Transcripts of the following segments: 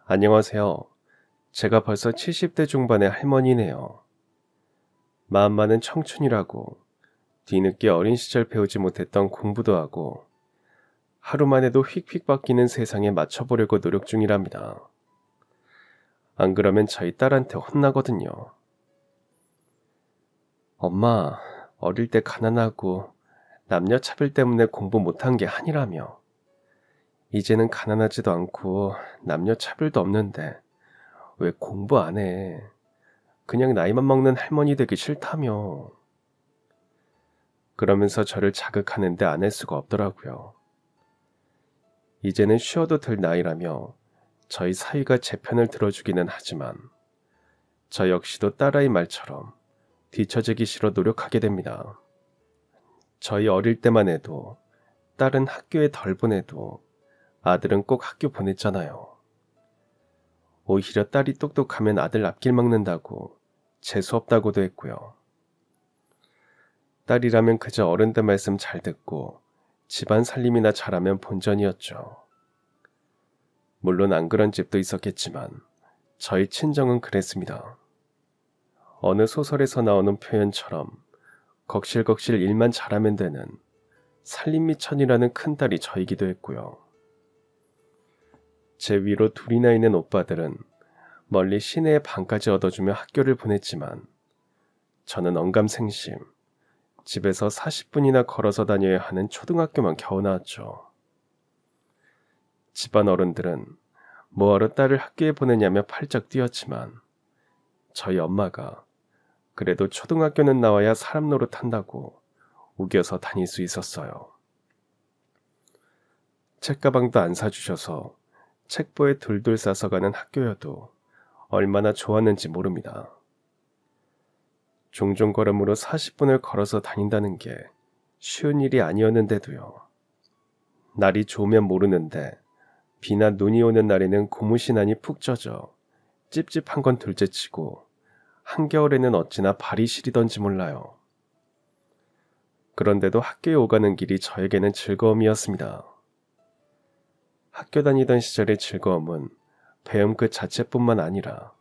안녕하세요. 제가 벌써 70대 중반의 할머니네요. 마음만은 청춘이라고 뒤늦게 어린 시절 배우지 못했던 공부도 하고 하루만 해도 휙휙 바뀌는 세상에 맞춰보려고 노력 중이랍니다. 안 그러면 저희 딸한테 혼나거든요. 엄마, 어릴 때 가난하고 남녀 차별 때문에 공부 못한 게 한이라며. 이제는 가난하지도 않고 남녀 차별도 없는데 왜 공부 안 해? 그냥 나이만 먹는 할머니 되기 싫다며. 그러면서 저를 자극하는데 안 할 수가 없더라고요. 이제는 쉬어도 될 나이라며 저희 사위가 제 편을 들어주기는 하지만 저 역시도 딸아이 말처럼 뒤처지기 싫어 노력하게 됩니다. 저희 어릴 때만 해도 딸은 학교에 덜 보내도 아들은 꼭 학교 보냈잖아요. 오히려 딸이 똑똑하면 아들 앞길 막는다고 재수없다고도 했고요. 딸이라면 그저 어른들 말씀 잘 듣고 집안 살림이나 잘하면 본전이었죠. 물론 안 그런 집도 있었겠지만 저희 친정은 그랬습니다. 어느 소설에서 나오는 표현처럼 걱실걱실 일만 잘하면 되는 살림미천이라는 큰딸이 저이기도 했고요. 제 위로 둘이나 있는 오빠들은 멀리 시내에 방까지 얻어주며 학교를 보냈지만 저는 언감생심, 집에서 40분이나 걸어서 다녀야 하는 초등학교만 겨우 나왔죠. 집안 어른들은 뭐하러 딸을 학교에 보내냐며 팔쩍 뛰었지만 저희 엄마가 그래도 초등학교는 나와야 사람 노릇한다고 우겨서 다닐 수 있었어요. 책가방도 안 사주셔서 책보에 둘둘 싸서 가는 학교여도 얼마나 좋았는지 모릅니다. 종종 걸음으로 40분을 걸어서 다닌다는 게 쉬운 일이 아니었는데도요. 날이 좋으면 모르는데 비나 눈이 오는 날에는 고무신 안이 푹 젖어 찝찝한 건 둘째치고 한겨울에는 어찌나 발이 시리던지 몰라요. 그런데도 학교에 오가는 길이 저에게는 즐거움이었습니다. 학교 다니던 시절의 즐거움은 배움 그 자체뿐만 아니라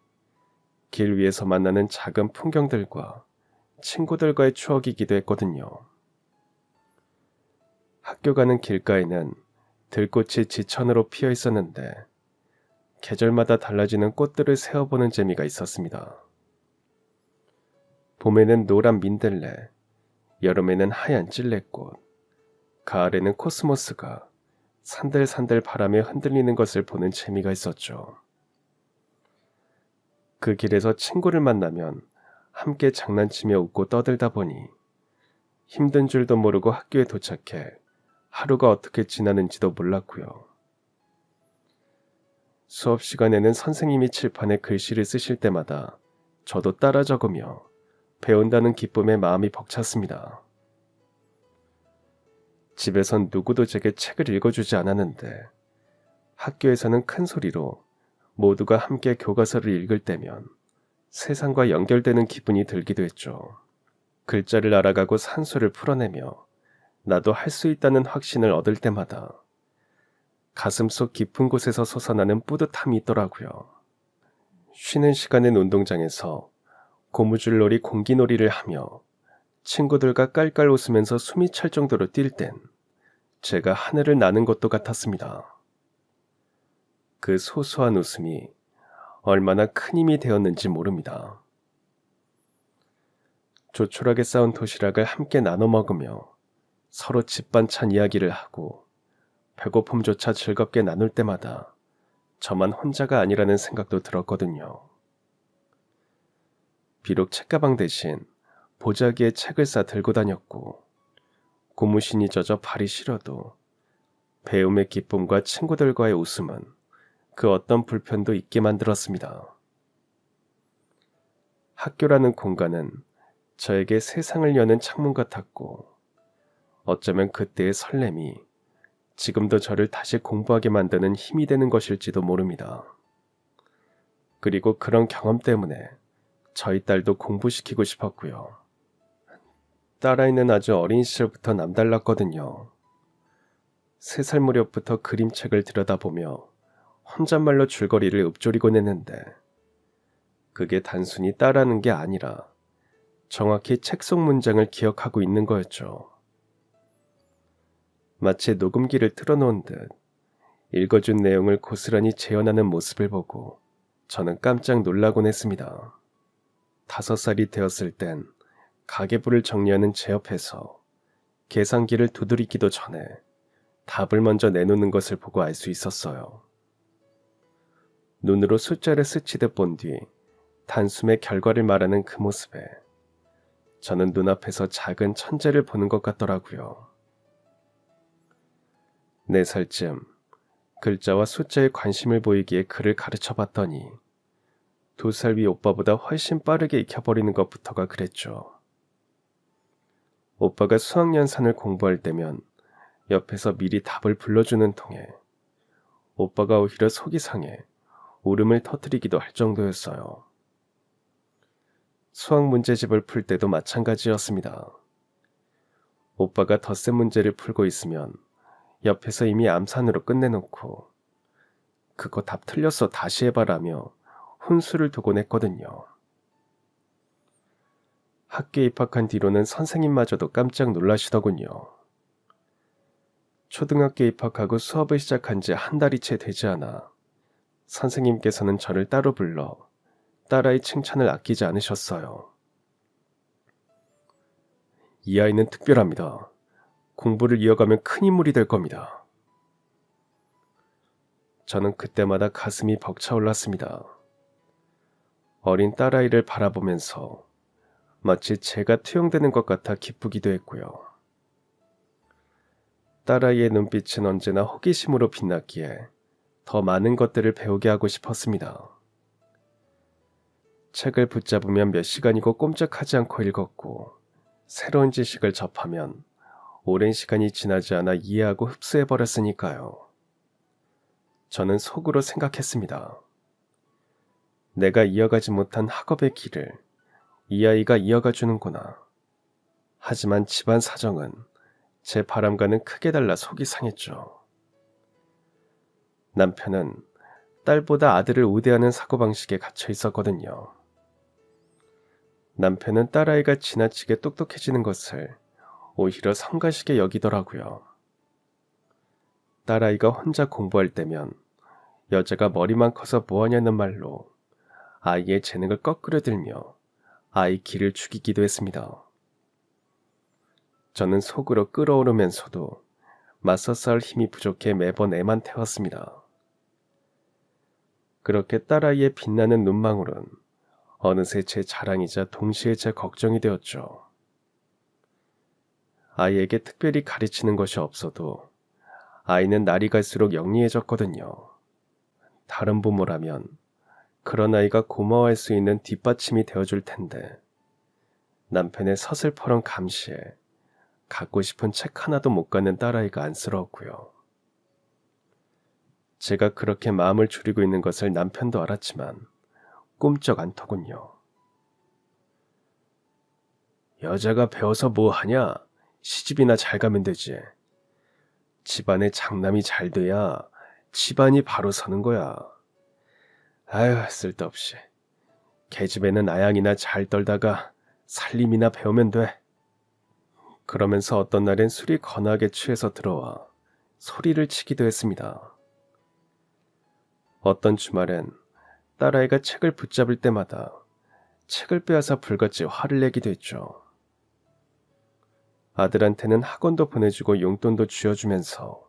길 위에서 만나는 작은 풍경들과 친구들과의 추억이기도 했거든요. 학교 가는 길가에는 들꽃이 지천으로 피어 있었는데 계절마다 달라지는 꽃들을 세어보는 재미가 있었습니다. 봄에는 노란 민들레, 여름에는 하얀 찔레꽃, 가을에는 코스모스가 산들산들 바람에 흔들리는 것을 보는 재미가 있었죠. 그 길에서 친구를 만나면 함께 장난치며 웃고 떠들다 보니 힘든 줄도 모르고 학교에 도착해 하루가 어떻게 지나는지도 몰랐고요. 수업 시간에는 선생님이 칠판에 글씨를 쓰실 때마다 저도 따라 적으며 배운다는 기쁨에 마음이 벅찼습니다. 집에선 누구도 제게 책을 읽어주지 않았는데 학교에서는 큰 소리로 모두가 함께 교과서를 읽을 때면 세상과 연결되는 기분이 들기도 했죠. 글자를 알아가고 산수를 풀어내며 나도 할 수 있다는 확신을 얻을 때마다 가슴속 깊은 곳에서 솟아나는 뿌듯함이 있더라고요. 쉬는 시간엔 운동장에서 고무줄놀이 공기놀이를 하며 친구들과 깔깔 웃으면서 숨이 찰 정도로 뛸 땐 제가 하늘을 나는 것도 같았습니다. 그 소소한 웃음이 얼마나 큰 힘이 되었는지 모릅니다. 조촐하게 싸운 도시락을 함께 나눠 먹으며 서로 집 반찬 이야기를 하고 배고픔조차 즐겁게 나눌 때마다 저만 혼자가 아니라는 생각도 들었거든요. 비록 책가방 대신 보자기에 책을 싸 들고 다녔고 고무신이 젖어 발이 시려도 배움의 기쁨과 친구들과의 웃음은 그 어떤 불편도 잊게 만들었습니다. 학교라는 공간은 저에게 세상을 여는 창문 같았고 어쩌면 그때의 설렘이 지금도 저를 다시 공부하게 만드는 힘이 되는 것일지도 모릅니다. 그리고 그런 경험 때문에 저희 딸도 공부시키고 싶었고요. 딸아이는 아주 어린 시절부터 남달랐거든요. 3살 무렵부터 그림책을 들여다보며 혼잣말로 줄거리를 읊조리곤 했는데 그게 단순히 따라하는 게 아니라 정확히 책 속 문장을 기억하고 있는 거였죠. 마치 녹음기를 틀어놓은 듯 읽어준 내용을 고스란히 재현하는 모습을 보고 저는 깜짝 놀라곤 했습니다. 5살이 되었을 땐 가계부를 정리하는 제 옆에서 계산기를 두드리기도 전에 답을 먼저 내놓는 것을 보고 알 수 있었어요. 눈으로 숫자를 스치듯 본 뒤 단숨에 결과를 말하는 그 모습에 저는 눈앞에서 작은 천재를 보는 것 같더라고요. 4살쯤 글자와 숫자에 관심을 보이기에 글을 가르쳐 봤더니 2살 위 오빠보다 훨씬 빠르게 익혀버리는 것부터가 그랬죠. 오빠가 수학연산을 공부할 때면 옆에서 미리 답을 불러주는 통에 오빠가 오히려 속이 상해 울음을 터뜨리기도 할 정도였어요. 수학 문제집을 풀 때도 마찬가지였습니다. 오빠가 덧셈 문제를 풀고 있으면 옆에서 이미 암산으로 끝내놓고 그거 답 틀렸어 다시 해봐라며 훈수를 두곤 했거든요. 학교에 입학한 뒤로는 선생님마저도 깜짝 놀라시더군요. 초등학교에 입학하고 수업을 시작한 지 한 달이 채 되지 않아 선생님께서는 저를 따로 불러 딸아이 칭찬을 아끼지 않으셨어요. 이 아이는 특별합니다. 공부를 이어가면 큰 인물이 될 겁니다. 저는 그때마다 가슴이 벅차올랐습니다. 어린 딸아이를 바라보면서 마치 제가 투영되는 것 같아 기쁘기도 했고요. 딸아이의 눈빛은 언제나 호기심으로 빛났기에 더 많은 것들을 배우게 하고 싶었습니다. 책을 붙잡으면 몇 시간이고 꼼짝하지 않고 읽었고 새로운 지식을 접하면 오랜 시간이 지나지 않아 이해하고 흡수해버렸으니까요. 저는 속으로 생각했습니다. 내가 이어가지 못한 학업의 길을 이 아이가 이어가 주는구나. 하지만 집안 사정은 제 바람과는 크게 달라 속이 상했죠. 남편은 딸보다 아들을 우대하는 사고방식에 갇혀 있었거든요. 남편은 딸아이가 지나치게 똑똑해지는 것을 오히려 성가시게 여기더라고요. 딸아이가 혼자 공부할 때면 여자가 머리만 커서 뭐하냐는 말로 아이의 재능을 거꾸로 들며 아이 기를 죽이기도 했습니다. 저는 속으로 끓어오르면서도 맞서 싸울 힘이 부족해 매번 애만 태웠습니다. 그렇게 딸아이의 빛나는 눈망울은 어느새 제 자랑이자 동시에 제 걱정이 되었죠. 아이에게 특별히 가르치는 것이 없어도 아이는 날이 갈수록 영리해졌거든요. 다른 부모라면 그런 아이가 고마워할 수 있는 뒷받침이 되어줄 텐데 남편의 서슬퍼런 감시에 갖고 싶은 책 하나도 못 갖는 딸아이가 안쓰러웠고요. 제가 그렇게 마음을 졸이고 있는 것을 남편도 알았지만 꿈쩍 않더군요. 여자가 배워서 뭐 하냐? 시집이나 잘 가면 되지. 집안에 장남이 잘 돼야 집안이 바로 서는 거야. 아유, 쓸데없이. 계집애는 아양이나 잘 떨다가 살림이나 배우면 돼. 그러면서 어떤 날엔 술이 거나게 취해서 들어와 소리를 치기도 했습니다. 어떤 주말엔 딸아이가 책을 붙잡을 때마다 책을 빼앗아 불같이 화를 내기도 했죠. 아들한테는 학원도 보내주고 용돈도 쥐어주면서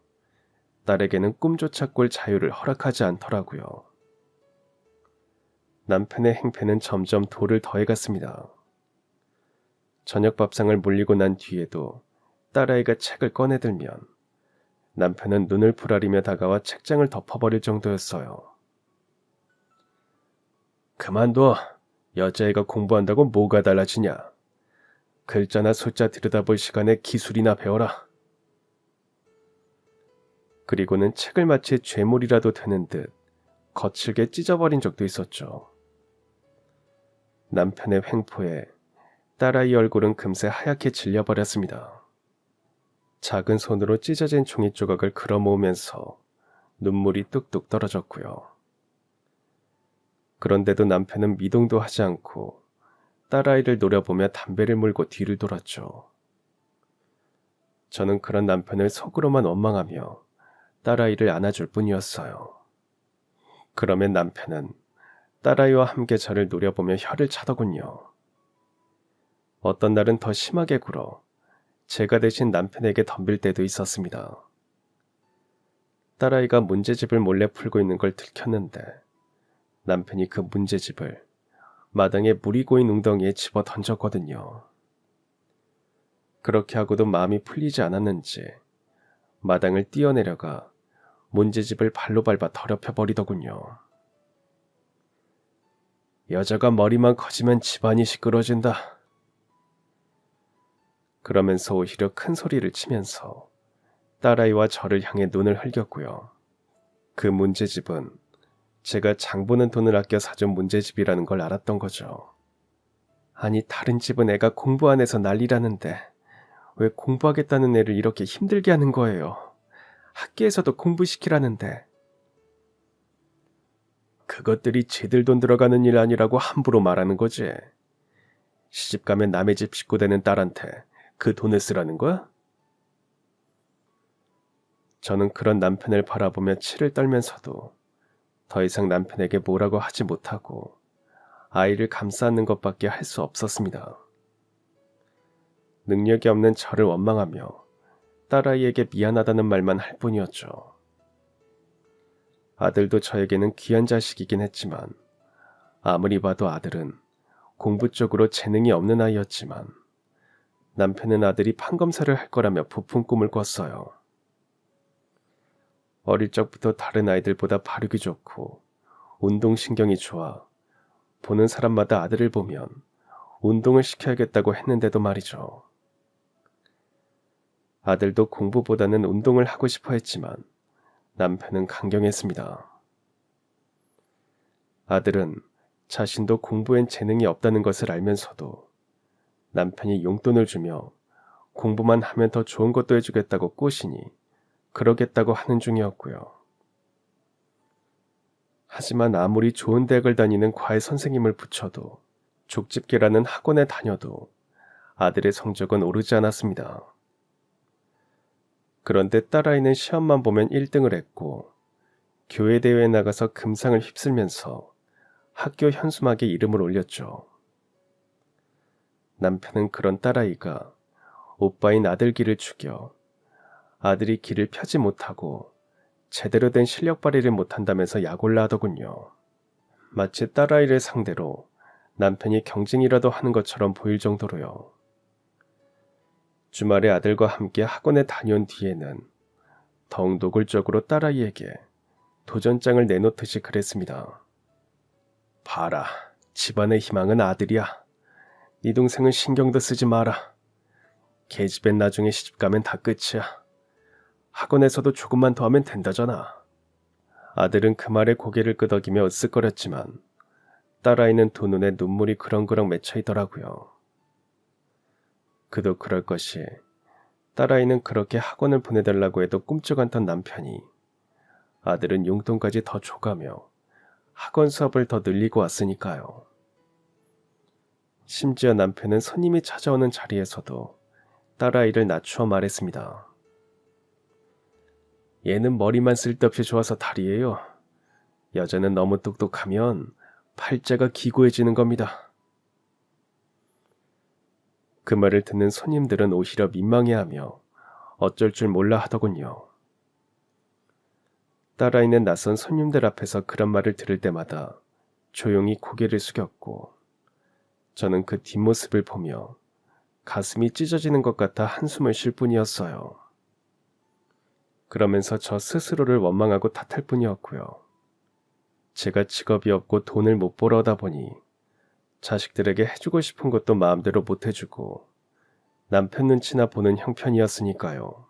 딸에게는 꿈조차 꿀 자유를 허락하지 않더라고요. 남편의 행패는 점점 돌을 더해갔습니다. 저녁 밥상을 물리고 난 뒤에도 딸아이가 책을 꺼내들면 남편은 눈을 부라리며 다가와 책장을 덮어버릴 정도였어요. 그만둬. 여자애가 공부한다고 뭐가 달라지냐. 글자나 숫자 들여다볼 시간에 기술이나 배워라. 그리고는 책을 마치 죄물이라도 되는 듯 거칠게 찢어버린 적도 있었죠. 남편의 횡포에 딸아이 얼굴은 금세 하얗게 질려버렸습니다. 작은 손으로 찢어진 종이 조각을 걸어 모으면서 눈물이 뚝뚝 떨어졌고요. 그런데도 남편은 미동도 하지 않고 딸아이를 노려보며 담배를 물고 뒤를 돌았죠. 저는 그런 남편을 속으로만 원망하며 딸아이를 안아줄 뿐이었어요. 그러면 남편은 딸아이와 함께 저를 노려보며 혀를 차더군요. 어떤 날은 더 심하게 굴어 제가 대신 남편에게 덤빌 때도 있었습니다. 딸아이가 문제집을 몰래 풀고 있는 걸 들켰는데 남편이 그 문제집을 마당에 물이 고인 웅덩이에 집어 던졌거든요. 그렇게 하고도 마음이 풀리지 않았는지 마당을 뛰어내려가 문제집을 발로 밟아 더럽혀 버리더군요. 여자가 머리만 커지면 집안이 시끄러진다. 그러면서 오히려 큰 소리를 치면서 딸아이와 저를 향해 눈을 흘겼고요. 그 문제집은 제가 장 보는 돈을 아껴 사준 문제집이라는 걸 알았던 거죠. 아니, 다른 집은 애가 공부 안 해서 난리라는데 왜 공부하겠다는 애를 이렇게 힘들게 하는 거예요? 학교에서도 공부시키라는데. 그것들이 지들 돈 들어가는 일 아니라고 함부로 말하는 거지. 시집 가면 남의 집 식구 되는 딸한테 그 돈을 쓰라는 거야? 저는 그런 남편을 바라보며 치를 떨면서도 더 이상 남편에게 뭐라고 하지 못하고 아이를 감싸 안는 것밖에 할 수 없었습니다. 능력이 없는 저를 원망하며 딸아이에게 미안하다는 말만 할 뿐이었죠. 아들도 저에게는 귀한 자식이긴 했지만 아무리 봐도 아들은 공부 쪽으로 재능이 없는 아이였지만 남편은 아들이 판검사를 할 거라며 부푼 꿈을 꿨어요. 어릴 적부터 다른 아이들보다 발육이 좋고 운동신경이 좋아 보는 사람마다 아들을 보면 운동을 시켜야겠다고 했는데도 말이죠. 아들도 공부보다는 운동을 하고 싶어 했지만 남편은 강경했습니다. 아들은 자신도 공부엔 재능이 없다는 것을 알면서도 남편이 용돈을 주며 공부만 하면 더 좋은 것도 해주겠다고 꼬시니 그러겠다고 하는 중이었고요. 하지만 아무리 좋은 대학을 다니는 과외 선생님을 붙여도 족집게라는 학원에 다녀도 아들의 성적은 오르지 않았습니다. 그런데 딸아이는 시험만 보면 1등을 했고 교회 대회에 나가서 금상을 휩쓸면서 학교 현수막에 이름을 올렸죠. 남편은 그런 딸아이가 오빠인 아들 길을 죽여 아들이 길을 펴지 못하고 제대로 된 실력 발휘를 못한다면서 약올라 하더군요. 마치 딸아이를 상대로 남편이 경쟁이라도 하는 것처럼 보일 정도로요. 주말에 아들과 함께 학원에 다녀온 뒤에는 더욱 노골적으로 딸아이에게 도전장을 내놓듯이 그랬습니다. 봐라, 집안의 희망은 아들이야. 네 동생은 신경도 쓰지 마라. 계집엔 나중에 시집가면 다 끝이야. 학원에서도 조금만 더 하면 된다잖아. 아들은 그 말에 고개를 끄덕이며 으쓱거렸지만 딸아이는 두 눈에 눈물이 그렁그렁 맺혀있더라고요. 그도 그럴 것이 딸아이는 그렇게 학원을 보내달라고 해도 꿈쩍 않던 남편이 아들은 용돈까지 더 줘가며 학원 수업을 더 늘리고 왔으니까요. 심지어 남편은 손님이 찾아오는 자리에서도 딸아이를 낮추어 말했습니다. 얘는 머리만 쓸데없이 좋아서 달이에요. 여자는 너무 똑똑하면 팔자가 기고해지는 겁니다. 그 말을 듣는 손님들은 오히려 민망해하며 어쩔 줄 몰라 하더군요. 딸아이는 낯선 손님들 앞에서 그런 말을 들을 때마다 조용히 고개를 숙였고 저는 그 뒷모습을 보며 가슴이 찢어지는 것 같아 한숨을 쉴 뿐이었어요. 그러면서 저 스스로를 원망하고 탓할 뿐이었고요. 제가 직업이 없고 돈을 못 벌어다 보니 자식들에게 해주고 싶은 것도 마음대로 못 해주고 남편 눈치나 보는 형편이었으니까요.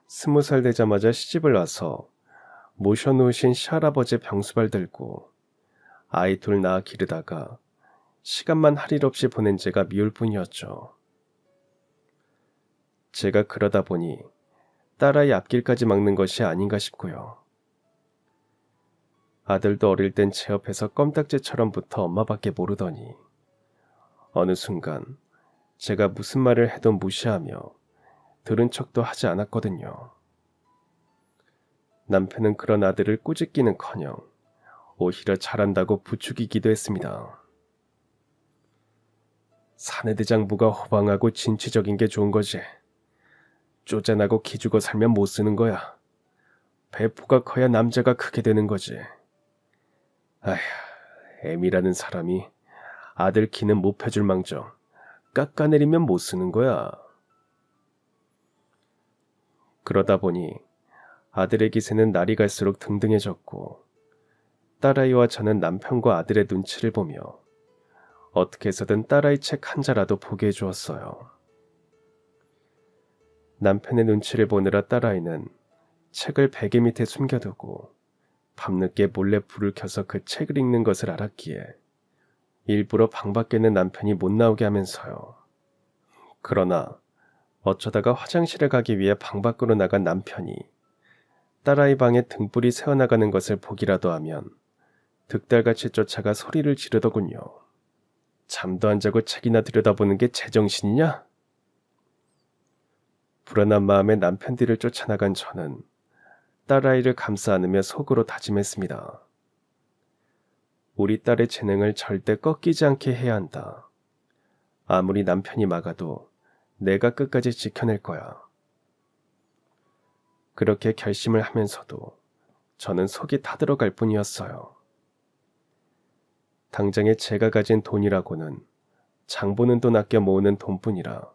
20살 되자마자 시집을 와서 모셔놓으신 시할아버지의 병수발 들고 아이 둘 낳아 기르다가 시간만 할 일 없이 보낸 제가 미울 뿐이었죠. 제가 그러다 보니 딸아이 앞길까지 막는 것이 아닌가 싶고요. 아들도 어릴 땐 제 옆에서 껌딱지처럼 붙어 엄마밖에 모르더니 어느 순간 제가 무슨 말을 해도 무시하며 들은 척도 하지 않았거든요. 남편은 그런 아들을 꾸짖기는커녕 오히려 잘한다고 부추기기도 했습니다. 사내대장부가 호방하고 진취적인 게 좋은 거지. 쪼잔하고 기죽어 살면 못 쓰는 거야. 배포가 커야 남자가 크게 되는 거지. 아휴, 애미라는 사람이 아들 기는 못 펴줄 망정 깎아내리면 못 쓰는 거야. 그러다 보니 아들의 기세는 날이 갈수록 등등해졌고 딸아이와 저는 남편과 아들의 눈치를 보며 어떻게 해서든 딸아이 책 한 자라도 보게 해주었어요. 남편의 눈치를 보느라 딸아이는 책을 베개 밑에 숨겨두고 밤늦게 몰래 불을 켜서 그 책을 읽는 것을 알았기에 일부러 방 밖에는 남편이 못 나오게 하면서요. 그러나 어쩌다가 화장실에 가기 위해 방 밖으로 나간 남편이 딸아이 방에 등불이 새어나가는 것을 보기라도 하면 득달같이 쫓아가 소리를 지르더군요. 잠도 안 자고 책이나 들여다보는 게 제정신이냐? 불안한 마음에 남편 뒤를 쫓아나간 저는 딸아이를 감싸 안으며 속으로 다짐했습니다. 우리 딸의 재능을 절대 꺾이지 않게 해야 한다. 아무리 남편이 막아도 내가 끝까지 지켜낼 거야. 그렇게 결심을 하면서도 저는 속이 타들어갈 뿐이었어요. 당장에 제가 가진 돈이라고는 장 보는 돈 아껴 모으는 돈뿐이라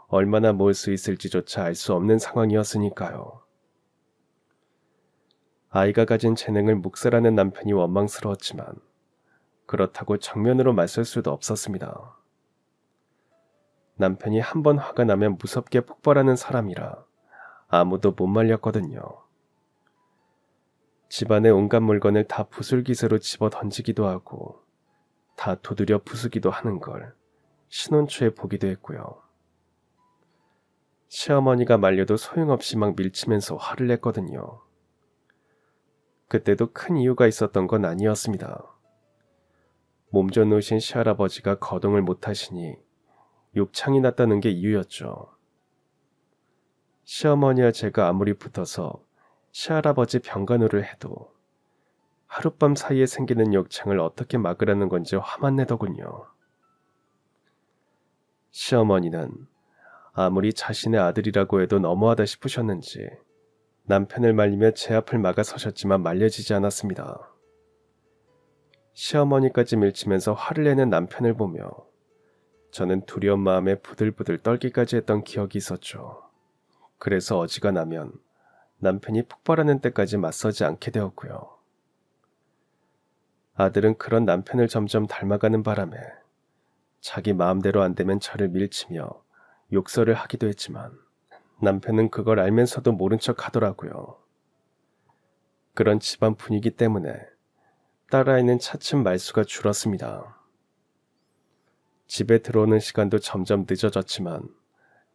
얼마나 모을 수 있을지조차 알 수 없는 상황이었으니까요. 아이가 가진 재능을 묵살하는 남편이 원망스러웠지만 그렇다고 정면으로 맞설 수도 없었습니다. 남편이 한번 화가 나면 무섭게 폭발하는 사람이라 아무도 못 말렸거든요. 집안의 온갖 물건을 다 부술기세로 집어 던지기도 하고 다 두드려 부수기도 하는 걸 신혼 초에 보기도 했고요. 시어머니가 말려도 소용없이 막 밀치면서 화를 냈거든요. 그때도 큰 이유가 있었던 건 아니었습니다. 몸져 놓으신 시할아버지가 거동을 못하시니 욕창이 났다는 게 이유였죠. 시어머니와 제가 아무리 붙어서 시할아버지 병간호를 해도 하룻밤 사이에 생기는 욕창을 어떻게 막으라는 건지 화만 내더군요. 시어머니는 아무리 자신의 아들이라고 해도 너무하다 싶으셨는지 남편을 말리며 제 앞을 막아서셨지만 말려지지 않았습니다. 시어머니까지 밀치면서 화를 내는 남편을 보며 저는 두려운 마음에 부들부들 떨기까지 했던 기억이 있었죠. 그래서 어지간하면 남편이 폭발하는 때까지 맞서지 않게 되었고요. 아들은 그런 남편을 점점 닮아가는 바람에 자기 마음대로 안 되면 저를 밀치며 욕설을 하기도 했지만 남편은 그걸 알면서도 모른 척 하더라고요. 그런 집안 분위기 때문에 딸아이는 차츰 말수가 줄었습니다. 집에 들어오는 시간도 점점 늦어졌지만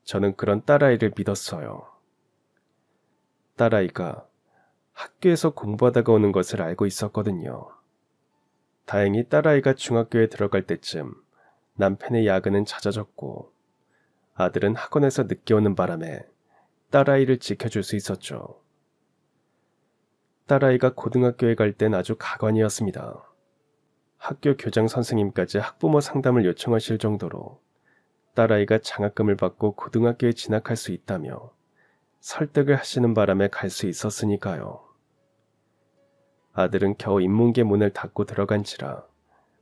저는 그런 딸아이를 믿었어요. 딸아이가 학교에서 공부하다가 오는 것을 알고 있었거든요. 다행히 딸아이가 중학교에 들어갈 때쯤 남편의 야근은 잦아졌고 아들은 학원에서 늦게 오는 바람에 딸아이를 지켜줄 수 있었죠. 딸아이가 고등학교에 갈 땐 아주 가관이었습니다. 학교 교장 선생님까지 학부모 상담을 요청하실 정도로 딸아이가 장학금을 받고 고등학교에 진학할 수 있다며 설득을 하시는 바람에 갈 수 있었으니까요. 아들은 겨우 인문계 문을 닫고 들어간지라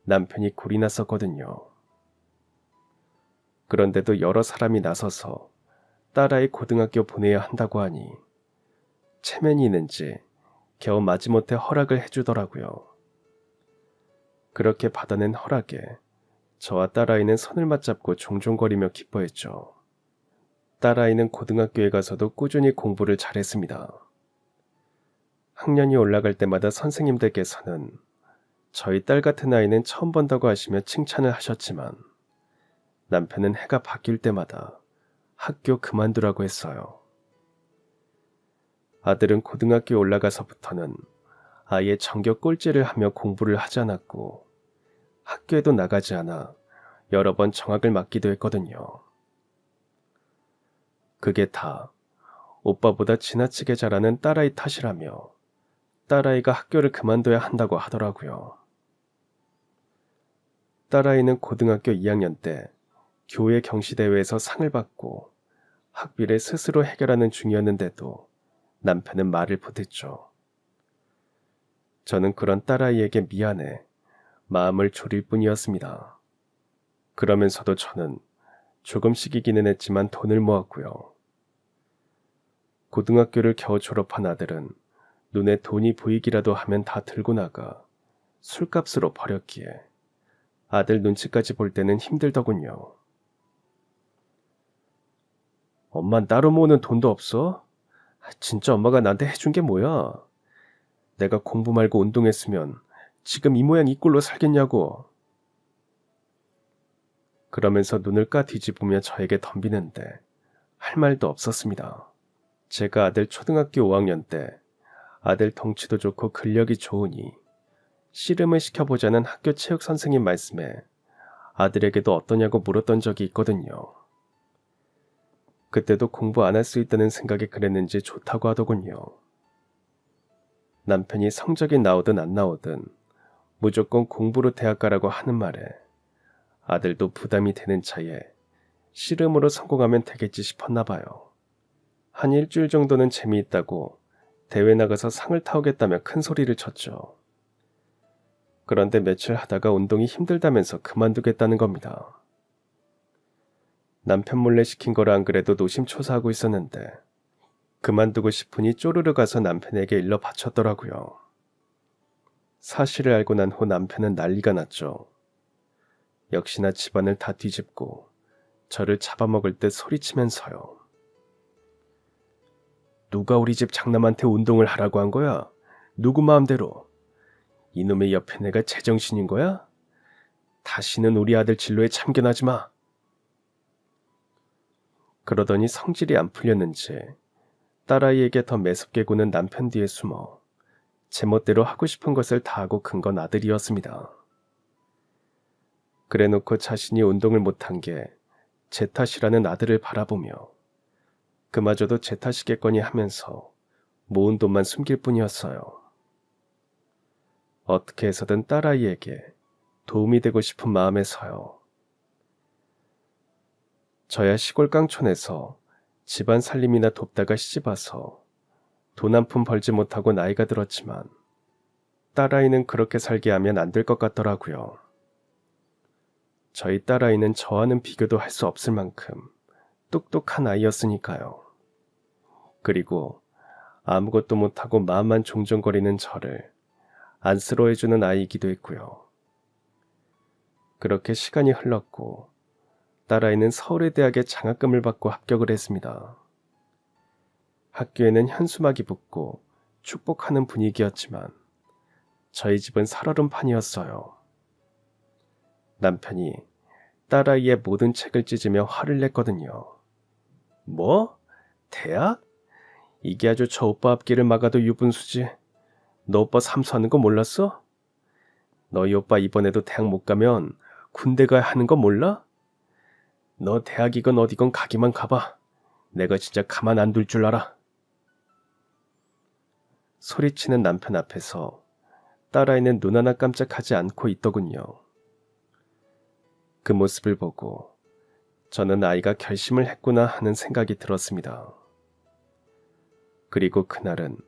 남편이 굴이 났었거든요. 그런데도 여러 사람이 나서서 딸아이 고등학교 보내야 한다고 하니 체면이 있는지 겨우 마지못해 허락을 해주더라고요. 그렇게 받아낸 허락에 저와 딸아이는 손을 맞잡고 종종거리며 기뻐했죠. 딸아이는 고등학교에 가서도 꾸준히 공부를 잘했습니다. 학년이 올라갈 때마다 선생님들께서는 저희 딸 같은 아이는 처음 본다고 하시며 칭찬을 하셨지만 남편은 해가 바뀔 때마다 학교 그만두라고 했어요. 아들은 고등학교에 올라가서부터는 아예 정규 꼴찌를 하며 공부를 하지 않았고 학교에도 나가지 않아 여러 번 정학을 맞기도 했거든요. 그게 다 오빠보다 지나치게 잘하는 딸아이 탓이라며 딸아이가 학교를 그만둬야 한다고 하더라고요. 딸아이는 고등학교 2학년 때 교회 경시대회에서 상을 받고 학비를 스스로 해결하는 중이었는데도 남편은 말을 못했죠. 저는 그런 딸아이에게 미안해 마음을 졸일 뿐이었습니다. 그러면서도 저는 조금씩이기는 했지만 돈을 모았고요. 고등학교를 겨우 졸업한 아들은 눈에 돈이 보이기라도 하면 다 들고 나가 술값으로 버렸기에 아들 눈치까지 볼 때는 힘들더군요. 엄만 따로 모으는 돈도 없어? 진짜 엄마가 나한테 해준 게 뭐야? 내가 공부 말고 운동했으면 지금 이 모양 이 꼴로 살겠냐고. 그러면서 눈을 까 뒤집으며 저에게 덤비는데 할 말도 없었습니다. 제가 아들 초등학교 5학년 때 아들 덩치도 좋고 근력이 좋으니 씨름을 시켜보자는 학교 체육 선생님 말씀에 아들에게도 어떠냐고 물었던 적이 있거든요. 그때도 공부 안 할 수 있다는 생각에 그랬는지 좋다고 하더군요. 남편이 성적이 나오든 안 나오든 무조건 공부로 대학 가라고 하는 말에 아들도 부담이 되는 차에 씨름으로 성공하면 되겠지 싶었나 봐요. 한 일주일 정도는 재미있다고 대회 나가서 상을 타오겠다며 큰 소리를 쳤죠. 그런데 며칠 하다가 운동이 힘들다면서 그만두겠다는 겁니다. 남편 몰래 시킨 거라 안 그래도 노심초사하고 있었는데 그만두고 싶으니 쪼르르 가서 남편에게 일러 바쳤더라고요. 사실을 알고 난 후 남편은 난리가 났죠. 역시나 집안을 다 뒤집고 저를 잡아먹을 듯 소리치면서요. 누가 우리 집 장남한테 운동을 하라고 한 거야? 누구 마음대로? 이놈의 옆에 내가 제정신인 거야? 다시는 우리 아들 진로에 참견하지 마. 그러더니 성질이 안 풀렸는지 딸아이에게 더 매섭게 구는 남편 뒤에 숨어 제멋대로 하고 싶은 것을 다 하고 큰 건 아들이었습니다. 그래놓고 자신이 운동을 못한 게 제 탓이라는 아들을 바라보며 그마저도 제 탓이겠거니 하면서 모은 돈만 숨길 뿐이었어요. 어떻게 해서든 딸아이에게 도움이 되고 싶은 마음에서요. 저야 시골 깡촌에서 집안 살림이나 돕다가 시집와서 돈 한 푼 벌지 못하고 나이가 들었지만 딸아이는 그렇게 살게 하면 안 될 것 같더라고요. 저희 딸아이는 저와는 비교도 할 수 없을 만큼 똑똑한 아이였으니까요. 그리고 아무것도 못하고 마음만 종종거리는 저를 안쓰러워해주는 아이이기도 했고요. 그렇게 시간이 흘렀고 딸아이는 서울의 대학에 장학금을 받고 합격을 했습니다. 학교에는 현수막이 붙고 축복하는 분위기였지만 저희 집은 살얼음판이었어요. 남편이 딸아이의 모든 책을 찢으며 화를 냈거든요. 뭐? 대학? 이게 아주 저 오빠 앞길을 막아도 유분수지. 너 오빠 삼수하는 거 몰랐어? 너희 오빠 이번에도 대학 못 가면 군대 가야 하는 거 몰라? 너 대학이건 어디건 가기만 가봐. 내가 진짜 가만 안 둘 줄 알아. 소리치는 남편 앞에서 딸아이는 눈 하나 깜짝하지 않고 있더군요. 그 모습을 보고 저는 아이가 결심을 했구나 하는 생각이 들었습니다. 그리고 그날은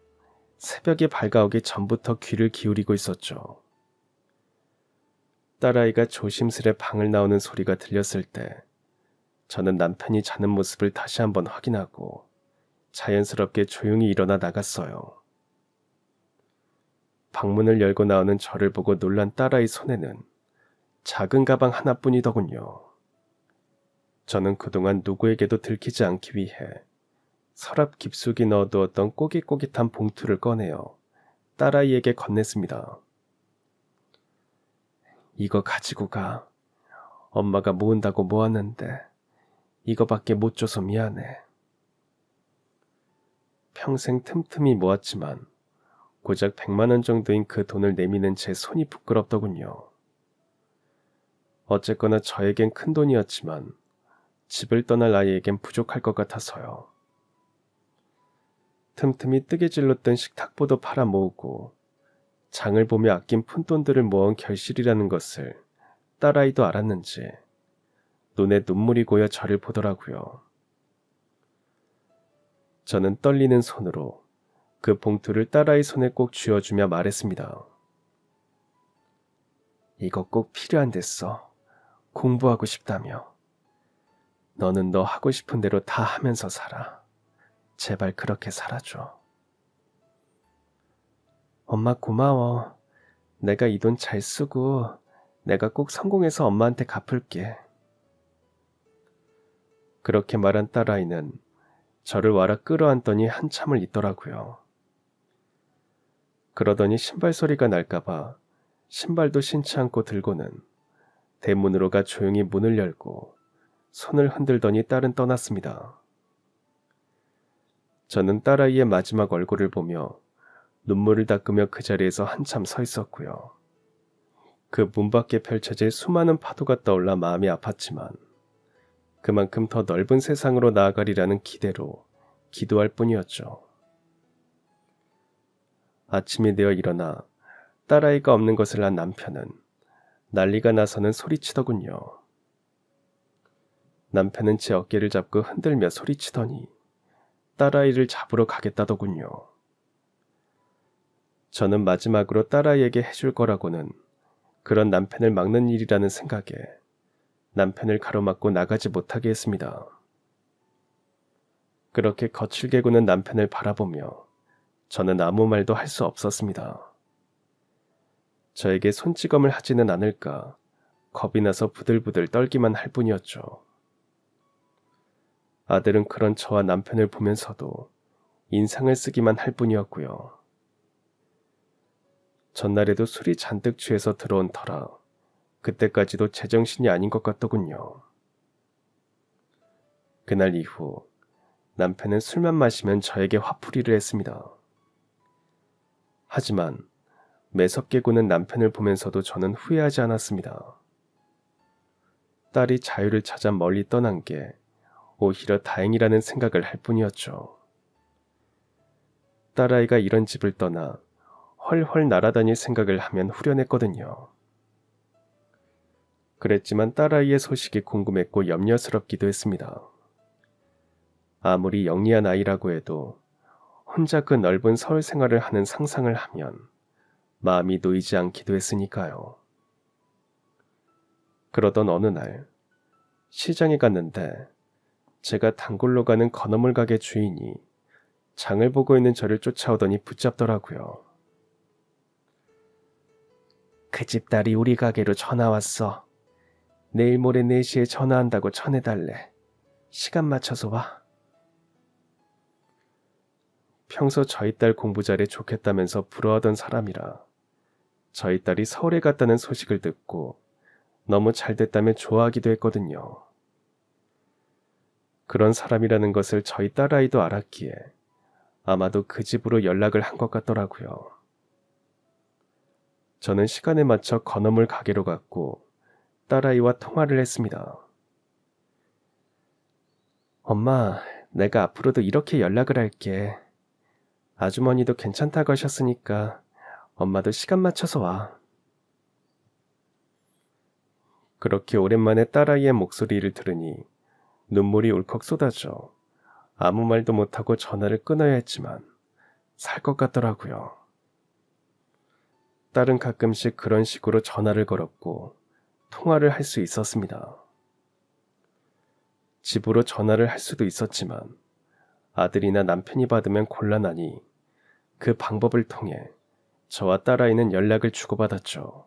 새벽이 밝아오기 전부터 귀를 기울이고 있었죠. 딸아이가 조심스레 방을 나오는 소리가 들렸을 때 저는 남편이 자는 모습을 다시 한번 확인하고 자연스럽게 조용히 일어나 나갔어요. 방문을 열고 나오는 저를 보고 놀란 딸아이 손에는 작은 가방 하나뿐이더군요. 저는 그동안 누구에게도 들키지 않기 위해 서랍 깊숙이 넣어두었던 꼬깃꼬깃한 봉투를 꺼내어 딸아이에게 건넸습니다. 이거 가지고 가. 엄마가 모은다고 모았는데 이거밖에 못 줘서 미안해. 평생 틈틈이 모았지만 고작 100만 원 정도인 그 돈을 내미는 제 손이 부끄럽더군요. 어쨌거나 저에겐 큰 돈이었지만 집을 떠날 아이에겐 부족할 것 같아서요. 틈틈이 뜨개질렀던 식탁보도 팔아 모으고 장을 보며 아낀 푼돈들을 모은 결실이라는 것을 딸아이도 알았는지 눈에 눈물이 고여 저를 보더라고요. 저는 떨리는 손으로 그 봉투를 딸아이 손에 꼭 쥐어주며 말했습니다. 이거 꼭 필요한댔어. 공부하고 싶다며. 너는 너 하고 싶은 대로 다 하면서 살아. 제발 그렇게 살아줘. 엄마 고마워. 내가 이 돈 잘 쓰고 내가 꼭 성공해서 엄마한테 갚을게. 그렇게 말한 딸아이는 저를 와라 끌어안더니 한참을 있더라고요. 그러더니 신발 소리가 날까봐 신발도 신지 않고 들고는 대문으로 가 조용히 문을 열고 손을 흔들더니 딸은 떠났습니다. 저는 딸아이의 마지막 얼굴을 보며 눈물을 닦으며 그 자리에서 한참 서 있었고요. 그 문 밖에 펼쳐질 수많은 파도가 떠올라 마음이 아팠지만 그만큼 더 넓은 세상으로 나아가리라는 기대로 기도할 뿐이었죠. 아침이 되어 일어나 딸아이가 없는 것을 안 남편은 난리가 나서는 소리치더군요. 남편은 제 어깨를 잡고 흔들며 소리치더니 딸아이를 잡으러 가겠다더군요. 저는 마지막으로 딸아이에게 해줄 거라고는 그런 남편을 막는 일이라는 생각에 남편을 가로막고 나가지 못하게 했습니다. 그렇게 거칠게 구는 남편을 바라보며 저는 아무 말도 할 수 없었습니다. 저에게 손찌검을 하지는 않을까 겁이 나서 부들부들 떨기만 할 뿐이었죠. 아들은 그런 저와 남편을 보면서도 인상을 쓰기만 할 뿐이었고요. 전날에도 술이 잔뜩 취해서 들어온 터라 그때까지도 제정신이 아닌 것 같더군요. 그날 이후 남편은 술만 마시면 저에게 화풀이를 했습니다. 하지만 매섭게 구는 남편을 보면서도 저는 후회하지 않았습니다. 딸이 자유를 찾아 멀리 떠난 게 오히려 다행이라는 생각을 할 뿐이었죠. 딸아이가 이런 집을 떠나 헐헐 날아다닐 생각을 하면 후련했거든요. 그랬지만 딸아이의 소식이 궁금했고 염려스럽기도 했습니다. 아무리 영리한 아이라고 해도 혼자 그 넓은 서울 생활을 하는 상상을 하면 마음이 놓이지 않기도 했으니까요. 그러던 어느 날 시장에 갔는데 제가 단골로 가는 건어물 가게 주인이 장을 보고 있는 저를 쫓아오더니 붙잡더라고요. 그 집 딸이 우리 가게로 전화 왔어. 내일 모레 4시에 전화한다고 전해달래. 시간 맞춰서 와. 평소 저희 딸 공부 잘해 좋겠다면서 부러워하던 사람이라 저희 딸이 서울에 갔다는 소식을 듣고 너무 잘 됐다며 좋아하기도 했거든요. 그런 사람이라는 것을 저희 딸아이도 알았기에 아마도 그 집으로 연락을 한 것 같더라고요. 저는 시간에 맞춰 건어물 가게로 갔고 딸아이와 통화를 했습니다. 엄마, 내가 앞으로도 이렇게 연락을 할게. 아주머니도 괜찮다고 하셨으니까 엄마도 시간 맞춰서 와. 그렇게 오랜만에 딸아이의 목소리를 들으니 눈물이 울컥 쏟아져 아무 말도 못하고 전화를 끊어야 했지만 살 것 같더라고요. 딸은 가끔씩 그런 식으로 전화를 걸었고 통화를 할 수 있었습니다. 집으로 전화를 할 수도 있었지만 아들이나 남편이 받으면 곤란하니 그 방법을 통해 저와 딸아이는 연락을 주고받았죠.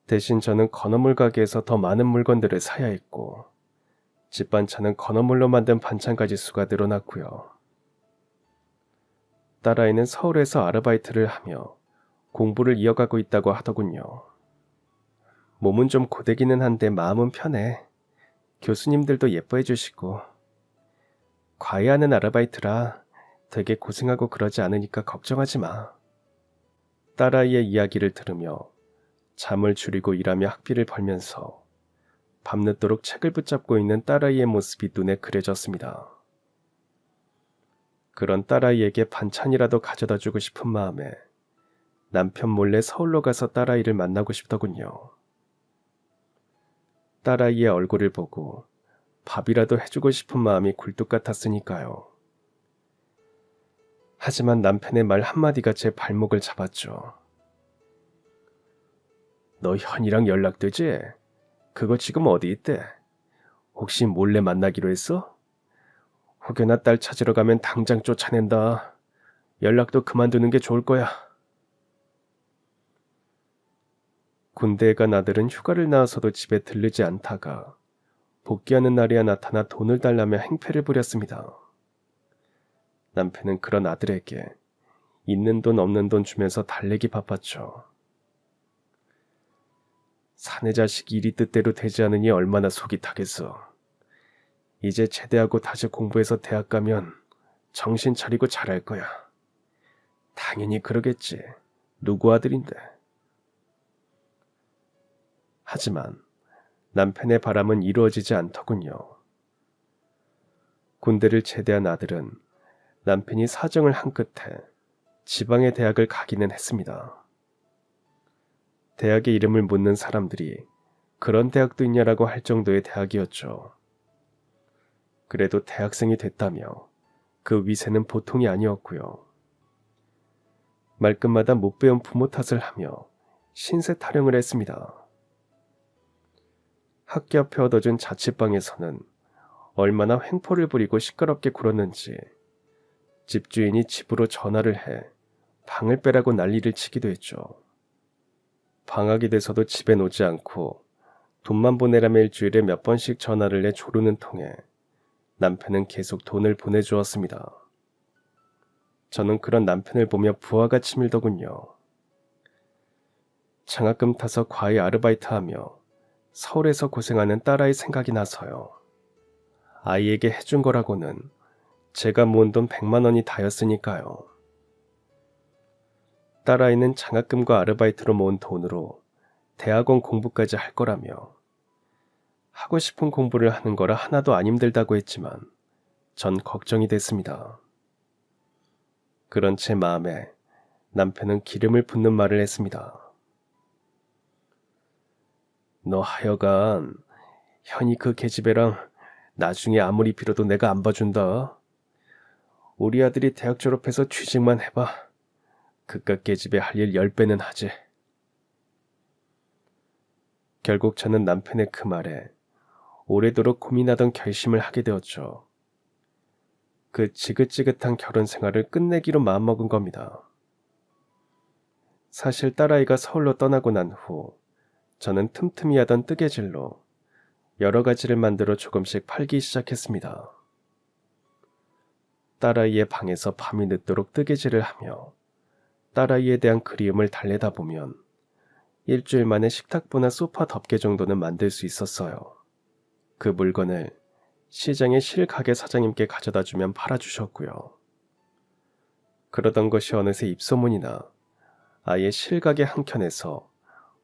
대신 저는 건어물 가게에서 더 많은 물건들을 사야 했고 집 반찬은 건어물로 만든 반찬 가지수가 늘어났고요. 딸아이는 서울에서 아르바이트를 하며 공부를 이어가고 있다고 하더군요. 몸은 좀 고되기는 한데 마음은 편해. 교수님들도 예뻐해 주시고. 과외하는 아르바이트라 되게 고생하고 그러지 않으니까 걱정하지 마. 딸아이의 이야기를 들으며 잠을 줄이고 일하며 학비를 벌면서 밤늦도록 책을 붙잡고 있는 딸아이의 모습이 눈에 그려졌습니다. 그런 딸아이에게 반찬이라도 가져다 주고 싶은 마음에 남편 몰래 서울로 가서 딸아이를 만나고 싶더군요. 딸아이의 얼굴을 보고 밥이라도 해주고 싶은 마음이 굴뚝 같았으니까요. 하지만 남편의 말 한마디가 제 발목을 잡았죠. 너 현이랑 연락되지? 그거 지금 어디 있대? 혹시 몰래 만나기로 했어? 혹여나 딸 찾으러 가면 당장 쫓아낸다. 연락도 그만두는 게 좋을 거야. 군대에 간 아들은 휴가를 나와서도 집에 들르지 않다가 복귀하는 날이야 나타나 돈을 달라며 행패를 부렸습니다. 남편은 그런 아들에게 있는 돈 없는 돈 주면서 달래기 바빴죠. 사내 자식이 일이 뜻대로 되지 않으니 얼마나 속이 타겠어. 이제 제대하고 다시 공부해서 대학 가면 정신 차리고 잘할 거야. 당연히 그러겠지. 누구 아들인데. 하지만 남편의 바람은 이루어지지 않더군요. 군대를 제대한 아들은 남편이 사정을 한 끝에 지방의 대학을 가기는 했습니다. 대학의 이름을 묻는 사람들이 그런 대학도 있냐라고 할 정도의 대학이었죠. 그래도 대학생이 됐다며 그 위세는 보통이 아니었고요. 말끝마다 못 배운 부모 탓을 하며 신세 타령을 했습니다. 학교 앞에 얻어준 자취방에서는 얼마나 횡포를 부리고 시끄럽게 굴었는지 집주인이 집으로 전화를 해 방을 빼라고 난리를 치기도 했죠. 방학이 돼서도 집에 오지 않고 돈만 보내라며 일주일에 몇 번씩 전화를 내 조르는 통에 남편은 계속 돈을 보내주었습니다. 저는 그런 남편을 보며 부하가 치밀더군요. 장학금 타서 과외 아르바이트하며 서울에서 고생하는 딸아이 생각이 나서요. 아이에게 해준 거라고는 제가 모은 돈 100만 원이 다였으니까요. 딸아이는 장학금과 아르바이트로 모은 돈으로 대학원 공부까지 할 거라며 하고 싶은 공부를 하는 거라 하나도 안 힘들다고 했지만 전 걱정이 됐습니다. 그런 제 마음에 남편은 기름을 붓는 말을 했습니다. 너 하여간 현이 그 계집애랑 나중에 아무리 빌어도 내가 안 봐준다. 우리 아들이 대학 졸업해서 취직만 해봐. 그깟 계집애 할 일 10배는 하지. 결국 저는 남편의 그 말에 오래도록 고민하던 결심을 하게 되었죠. 그 지긋지긋한 결혼 생활을 끝내기로 마음먹은 겁니다. 사실 딸아이가 서울로 떠나고 난 후 저는 틈틈이 하던 뜨개질로 여러 가지를 만들어 조금씩 팔기 시작했습니다. 딸아이의 방에서 밤이 늦도록 뜨개질을 하며 딸아이에 대한 그리움을 달래다 보면 일주일 만에 식탁보나 소파 덮개 정도는 만들 수 있었어요. 그 물건을 시장의 실가게 사장님께 가져다 주면 팔아주셨고요. 그러던 것이 어느새 입소문이나 아예 실가게 한켠에서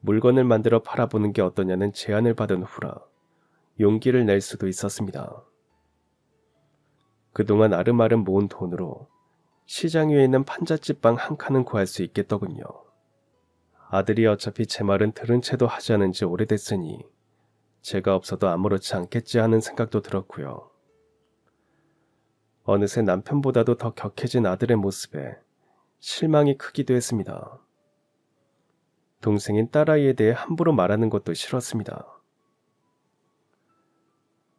물건을 만들어 팔아보는 게 어떠냐는 제안을 받은 후라 용기를 낼 수도 있었습니다. 그동안 아름아름 모은 돈으로 시장 위에 있는 판잣집방 한 칸은 구할 수 있겠더군요. 아들이 어차피 제 말은 들은 채도 하지 않은 지 오래됐으니 제가 없어도 아무렇지 않겠지 하는 생각도 들었고요. 어느새 남편보다도 더 격해진 아들의 모습에 실망이 크기도 했습니다. 동생인 딸아이에 대해 함부로 말하는 것도 싫었습니다.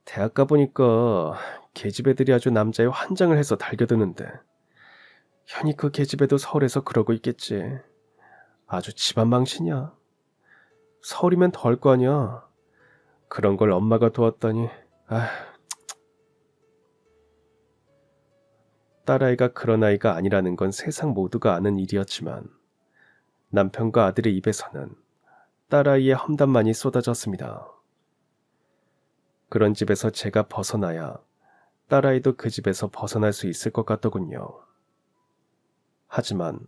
대학 가보니까 계집애들이 아주 남자의 환장을 해서 달겨드는데 현이 그 계집애도 서울에서 그러고 있겠지. 아주 집안 망신이야. 서울이면 더 할 거 아니야. 그런 걸 엄마가 도왔다니. 딸아이가 그런 아이가 아니라는 건 세상 모두가 아는 일이었지만 남편과 아들의 입에서는 딸아이의 험담만이 쏟아졌습니다. 그런 집에서 제가 벗어나야 딸아이도 그 집에서 벗어날 수 있을 것 같더군요. 하지만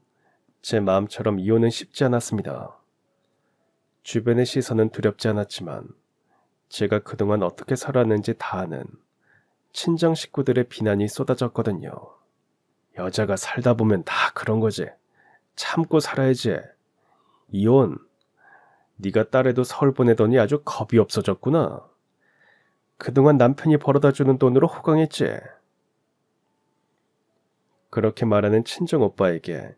제 마음처럼 이혼은 쉽지 않았습니다. 주변의 시선은 두렵지 않았지만 제가 그동안 어떻게 살았는지 다 아는 친정 식구들의 비난이 쏟아졌거든요. 여자가 살다 보면 다 그런 거지. 참고 살아야지. 이혼. 네가 딸애도 서울 보내더니 아주 겁이 없어졌구나. 그동안 남편이 벌어다주는 돈으로 호강했지. 그렇게 말하는 친정 오빠에게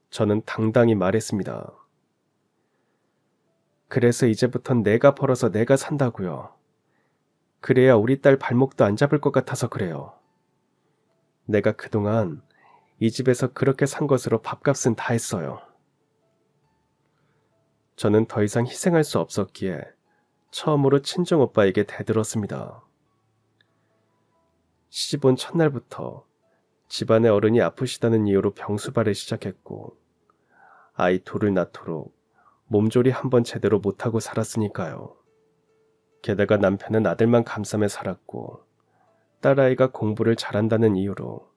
저는 당당히 말했습니다. 그래서 이제부턴 내가 벌어서 내가 산다고요. 그래야 우리 딸 발목도 안 잡을 것 같아서 그래요. 내가 그동안 이 집에서 그렇게 산 것으로 밥값은 다 했어요. 저는 더 이상 희생할 수 없었기에 처음으로 친정 오빠에게 대들었습니다. 시집 온 첫날부터 집안의 어른이 아프시다는 이유로 병수발을 시작했고 아이 둘을 낳도록 몸조리 한번 제대로 못하고 살았으니까요. 게다가 남편은 아들만 감싸며 살았고 딸아이가 공부를 잘한다는 이유로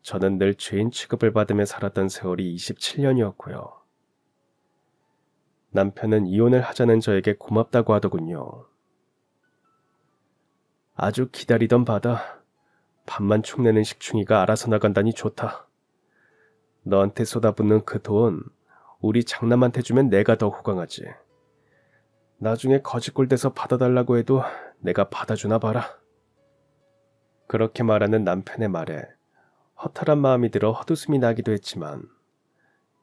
저는 늘 죄인 취급을 받으며 살았던 세월이 27년이었고요. 남편은 이혼을 하자는 저에게 고맙다고 하더군요. 아주 기다리던 바다. 밥만 축내는 식충이가 알아서 나간다니 좋다. 너한테 쏟아붓는 그 돈 우리 장남한테 주면 내가 더 호강하지. 나중에 거지꼴 돼서 받아달라고 해도 내가 받아주나 봐라. 그렇게 말하는 남편의 말에 허탈한 마음이 들어 헛웃음이 나기도 했지만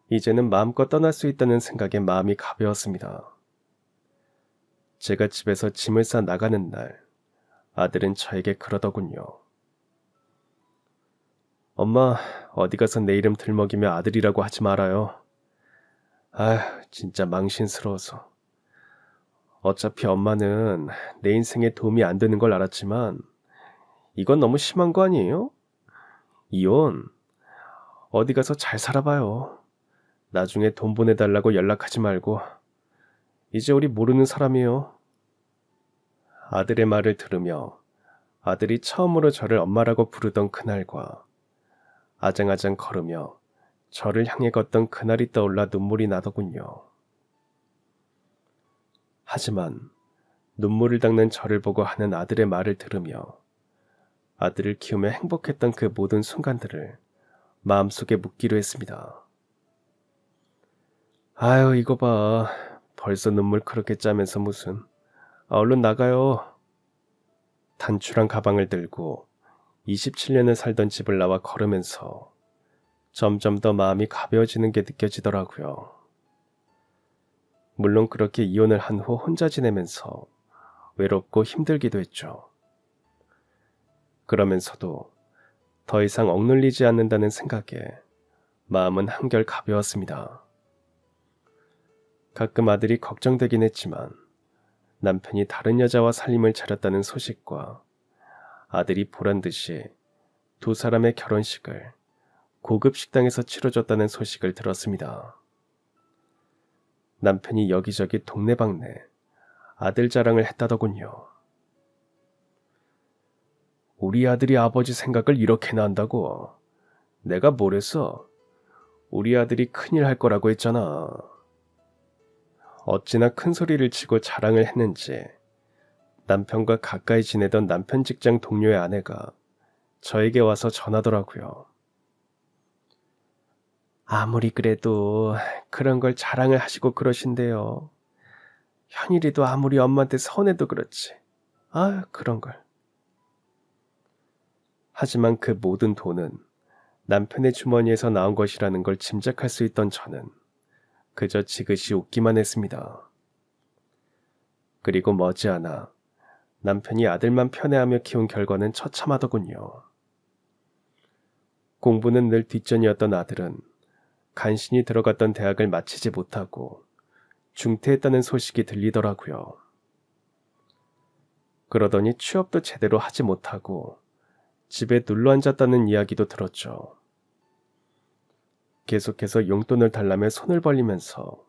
이제는 마음껏 떠날 수 있다는 생각에 마음이 가벼웠습니다. 제가 집에서 짐을 싸 나가는 날 아들은 저에게 그러더군요. 엄마, 어디 가서 내 이름 들먹이며 아들이라고 하지 말아요. 아휴, 진짜 망신스러워서. 어차피 엄마는 내 인생에 도움이 안 되는 걸 알았지만 이건 너무 심한 거 아니에요? 이혼. 어디 가서 잘 살아봐요. 나중에 돈 보내달라고 연락하지 말고. 이제 우리 모르는 사람이에요. 아들의 말을 들으며 아들이 처음으로 저를 엄마라고 부르던 그날과 아장아장 걸으며 저를 향해 걷던 그날이 떠올라 눈물이 나더군요. 하지만 눈물을 닦는 저를 보고 하는 아들의 말을 들으며 아들을 키우며 행복했던 그 모든 순간들을 마음속에 묻기로 했습니다. 아유, 이거 봐. 벌써 눈물 그렇게 짜면서 무슨. 얼른 나가요. 단출한 가방을 들고 27년을 살던 집을 나와 걸으면서 점점 더 마음이 가벼워지는 게 느껴지더라고요. 물론 그렇게 이혼을 한 후 혼자 지내면서 외롭고 힘들기도 했죠. 그러면서도 더 이상 억눌리지 않는다는 생각에 마음은 한결 가벼웠습니다. 가끔 아들이 걱정되긴 했지만 남편이 다른 여자와 살림을 차렸다는 소식과 아들이 보란듯이 두 사람의 결혼식을 고급 식당에서 치러줬다는 소식을 들었습니다. 남편이 여기저기 동네방네 아들 자랑을 했다더군요. 우리 아들이 아버지 생각을 이렇게나 한다고. 내가 뭘 했어? 우리 아들이 큰일 할 거라고 했잖아. 어찌나 큰 소리를 치고 자랑을 했는지 남편과 가까이 지내던 남편 직장 동료의 아내가 저에게 와서 전하더라고요. 아무리 그래도 그런 걸 자랑을 하시고 그러신대요. 현일이도 아무리 엄마한테 서운해도 그렇지. 아, 그런 걸. 하지만 그 모든 돈은 남편의 주머니에서 나온 것이라는 걸 짐작할 수 있던 저는 그저 지그시 웃기만 했습니다. 그리고 머지않아 남편이 아들만 편애하며 키운 결과는 처참하더군요. 공부는 늘 뒷전이었던 아들은 간신히 들어갔던 대학을 마치지 못하고 중퇴했다는 소식이 들리더라고요. 그러더니 취업도 제대로 하지 못하고 집에 눌러앉았다는 이야기도 들었죠. 계속해서 용돈을 달라며 손을 벌리면서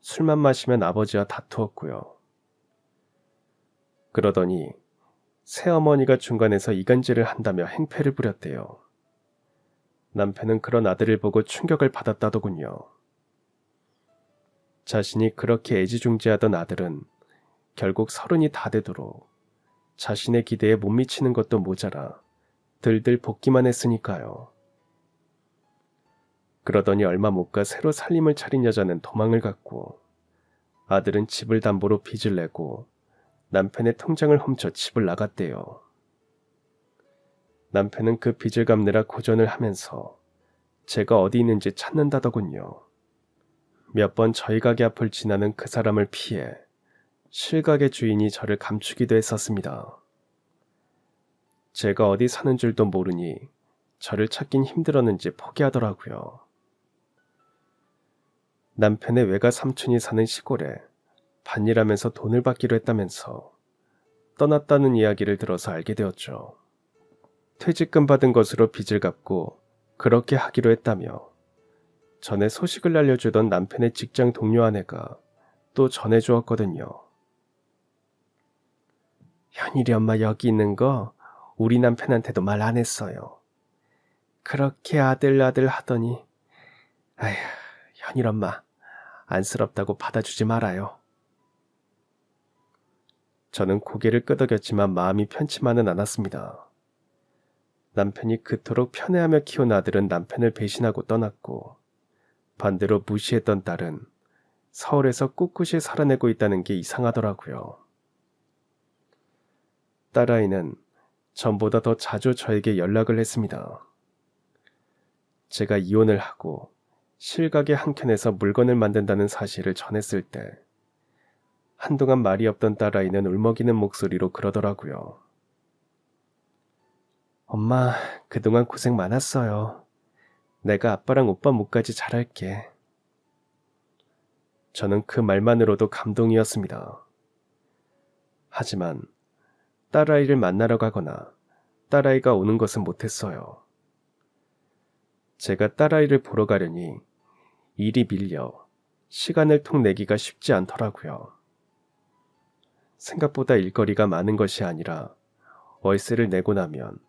술만 마시면 아버지와 다투었고요. 그러더니 새어머니가 중간에서 이간질을 한다며 행패를 부렸대요. 남편은 그런 아들을 보고 충격을 받았다더군요. 자신이 그렇게 애지중지하던 아들은 결국 30이 다 되도록 자신의 기대에 못 미치는 것도 모자라 들들 볶기만 했으니까요. 그러더니 얼마 못 가 새로 살림을 차린 여자는 도망을 갔고 아들은 집을 담보로 빚을 내고 남편의 통장을 훔쳐 집을 나갔대요. 남편은 그 빚을 갚느라 고전을 하면서 제가 어디 있는지 찾는다더군요. 몇 번 저희 가게 앞을 지나는 그 사람을 피해 실가게 주인이 저를 감추기도 했었습니다. 제가 어디 사는 줄도 모르니 저를 찾긴 힘들었는지 포기하더라고요. 남편의 외가 삼촌이 사는 시골에 밭일하면서 돈을 받기로 했다면서 떠났다는 이야기를 들어서 알게 되었죠. 퇴직금 받은 것으로 빚을 갚고 그렇게 하기로 했다며 전에 소식을 알려주던 남편의 직장 동료 아내가 또 전해주었거든요. 현일이 엄마 여기 있는 거 우리 남편한테도 말 안 했어요. 그렇게 아들 하더니 아휴, 현일 엄마 안쓰럽다고 받아주지 말아요. 저는 고개를 끄덕였지만 마음이 편치만은 않았습니다. 남편이 그토록 편애하며 키운 아들은 남편을 배신하고 떠났고 반대로 무시했던 딸은 서울에서 꿋꿋이 살아내고 있다는 게 이상하더라고요. 딸아이는 전보다 더 자주 저에게 연락을 했습니다. 제가 이혼을 하고 실가게 한켠에서 물건을 만든다는 사실을 전했을 때 한동안 말이 없던 딸아이는 울먹이는 목소리로 그러더라고요. 엄마, 그동안 고생 많았어요. 내가 아빠랑 오빠 몫까지 잘할게. 저는 그 말만으로도 감동이었습니다. 하지만 딸아이를 만나러 가거나 딸아이가 오는 것은 못했어요. 제가 딸아이를 보러 가려니 일이 밀려 시간을 통 내기가 쉽지 않더라고요. 생각보다 일거리가 많은 것이 아니라 월세를 내고 나면